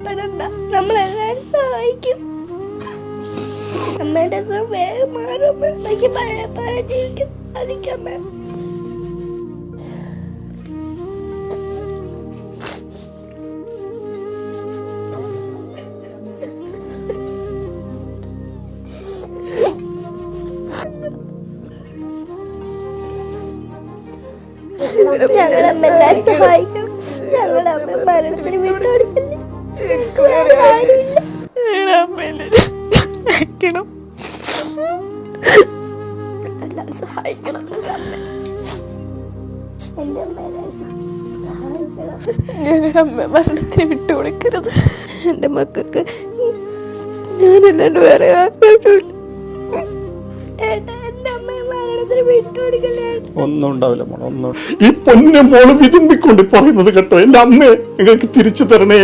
നമ്മളെല്ലാരും സഹായിക്കും. അമ്മയുടെ വേഗം മാറുമ്പോഴേക്ക് പഴയ ജീവിക്കാൻ സാധിക്കാം. ഞങ്ങളമ്മല്ലാരും സഹായിക്കണം. ഞങ്ങളമ്മ മരണത്തിന് വിട്ടുകൊടുക്കില്ല. എല്ലാം സഹായിക്കണം. എന്റെ ഞങ്ങളുടെ അമ്മ മരണത്തിന് വിട്ടുകൊടുക്കരുത്. എന്റെ മക്കൾക്ക് ഞാനല്ലാണ്ട് വേറെ ഒന്നും ഉണ്ടാവില്ല മോളെ, ഒന്നും. ഈ പൊന്നു മോള് വിതുമ്പിക്കൊണ്ട് പറയുന്നത് കേട്ടോ, എന്റെ അമ്മയെ നിങ്ങൾക്ക് തിരിച്ചു തരണേ.